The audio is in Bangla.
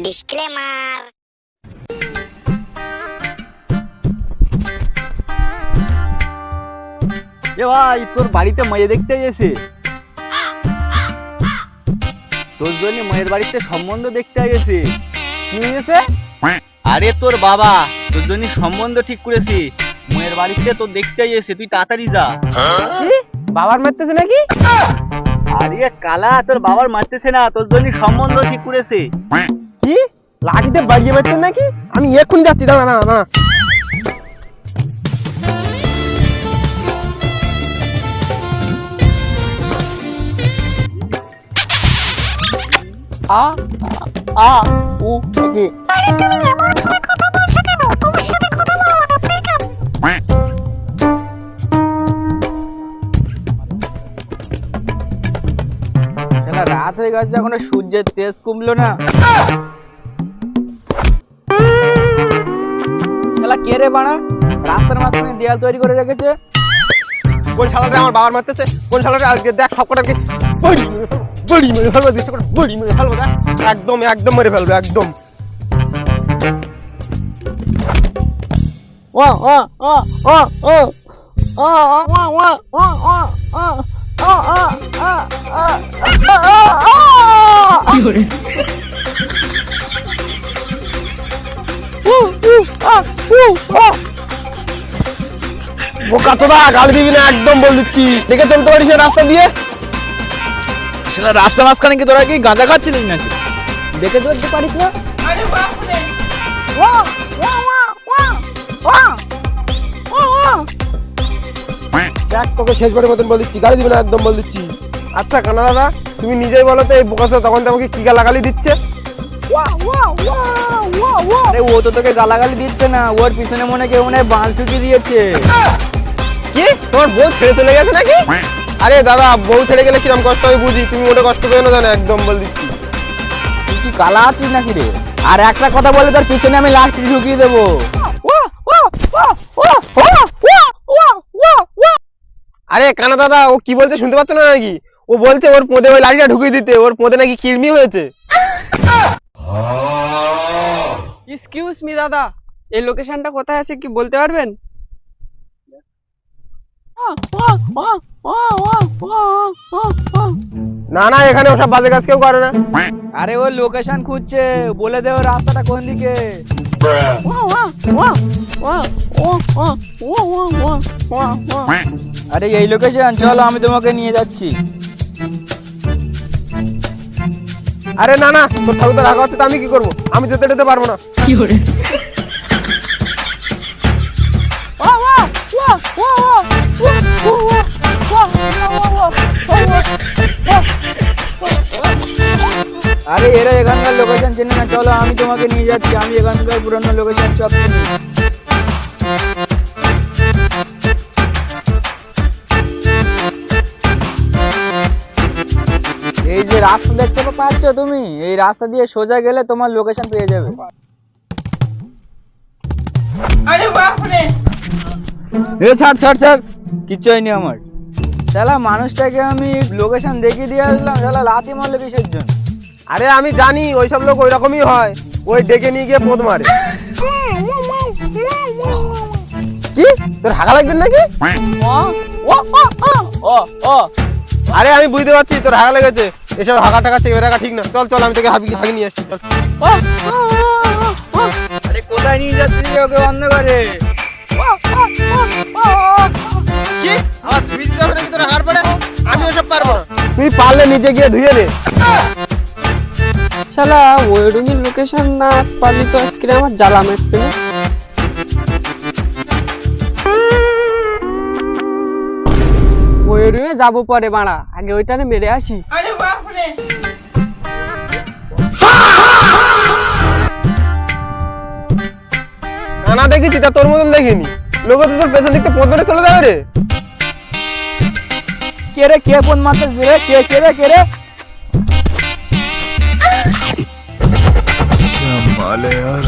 ডিসক্লেমার। এ ভাই, তোর বাড়িতে মেয়ে দেখতে এসে, তোর জন্য মেয়ের বাড়িতে সম্বন্ধ দেখতে এসে। কি হয়েছে? আরে তোর বাবা তোর জন্য সম্বন্ধ ঠিক করেছি, মেয়ের বাড়িতে তোর দেখতে এসে, তুই তাড়াতাড়ি যা। কি বাবার মারতেছে নাকি? আরে কালা, তোর বাবার মারতেছে না, তোর জন্য সম্বন্ধ ঠিক করেছে। কি লাঠিতে বাড়িয়ে মারতেন নাকি? আমি এক্ষুনি যাচ্ছি, দাঁড়া দাঁড়া দাঁড়া। আ আ উ কি? আরে তুমি এমন করে কথা বলছো কেন? তোমার সাথে কথা বলবো না, ব্রেকআপ। শালা রাত হয়ে গেছে, এখনো সূর্যের তেজ কমলো না। শালা কে রে বাড়া, রাস্তার মাঝখানে দেয়াল তৈরি করে রেখেছে? কোন শালাটা আমার বাবার মারতেছে? কোন শালাটা? আজকে দেখ সব কটাকে বড়ি মেরে ফেলবো, চেষ্টা করে বড়ি মেরে ফেলবো। দেখ একদম একদম মেরে ফেলবো একদম। ও ও ও ও ও ও ও ও ও বোকা তোরা, গালি দিবি না একদম বল দিচ্ছি। দেখে চলতে পারিস না রাস্তা দিয়ে? সেটা রাস্তা মাঝখানে কি তোরা কি গাঁজা খাচ্ছিলিস নাকি? দেখে চলতে পারিস না? দেখ তোকে শেষবারের মতন বল দিচ্ছি, গালি দিবি না একদম বল দিচ্ছি। আচ্ছা কানা দাদা, তুমি নিজেই বলো তো, এই বোকাটা তখন তো আমাকে কি গালাগালি দিচ্ছে? আরে ও তো তোকে গালাগালি দিচ্ছে না, ওর পিছনে মনে কেউ মনে বাঁশ ঢুকিয়ে দিয়েছে। কি তোমার বউ ছেড়ে চলে গেছে নাকি? আরে দাদা, বউ ছেড়ে গেলে কিরম কষ্ট হয় বুঝি, তুমি ওটা কষ্ট পেও না জানো একদম বল দিচ্ছি। তুই কি কালা আছিস নাকি রে? আর একটা কথা বলে তোর পিছনে আমি লাঠি ঢুকিয়ে দেবো। আরে কানা দাদা, ও কি বলছে শুনতে পাচ্ছ না নাকি? ও বলছে ওর পোদে ওই লাঠিটা ঢুকিয়ে দিতে, ওর পোদে নাকি কিরমি হয়েছে। এক্সকিউজ মি দাদা, এই লোকেশনটা কোথায় আছে কি বলতে পারবেন? না না, এখানে ওসব বাজে কাজ কেউ করে না। আরে ও লোকেশন খুঁজছে, বলে দে ও রাস্তাটা কোন দিকে। আরে এই লোকেশন, চলো আমি তোমাকে নিয়ে যাচ্ছি। আরে না না, তোর ঠাকুর রাখা হচ্ছে তো আমি কি করবো? আমি যেতে যেতে পারবো না। কি করে? আরে এরা এখানকার লোকেশন চেনে না, চলো আমি তোমাকে নিয়ে যাচ্ছি, আমি এখানকার পুরনো লোকেশন সব চিনি। এই যে রাস্তা দেখতে পাচ্ছ তুমি, এই রাস্তা দিয়ে সোজা গেলে তোমার লোকেশন পেয়ে যাবে। আরে বাপ রে, এ ছাড় ছাড় ছাড়, কিচ্ছু হয়নি আমার। শালা মানুষটাকে আমি লোকেশন দেখিয়ে দিয়ে আসলাম, শালা লাথি মারলে কিসের জন্য? আরে আমি জানি ওইসব লোক ওই রকমই হয়, ওই ডেকে নিয়ে গিয়ে পোদ মারে। কি তোর হাগা লাগবে নাকি? আরে আমি বুঝতে পারছি তোর হাগা লেগেছে, এসব হাগা টাকা চেয়ে রাখা ঠিক না। চল চল, আমি তোকে হাগি নিয়ে আসছি। আরে কোথায় নিয়ে যাচ্ছিস ওকে অন্ধকারে? কি আমার ধুই দিতে হবে নাকি তোর হাগার পড়ে? আমি ওসব পারবো না। তুই পারলে নিজে গিয়ে ধুয়ে দে। শালা ওই রুমের লোকেশন না পারলি তো আজকে আমার জ্বালা মেটবে না। ওই রুমে যাবো পরে বাড়া, আগে ওইটারে মেরে আসি। কানা দেখেছি তা তোর মতন দেখিনি, লোক তো তোর পেছন দিকটা পথ ধরে চলে যাবে রে। কে রে, কে ফোন মারতেছে রে? কে কে রে, কে রে? क्या माल है यार।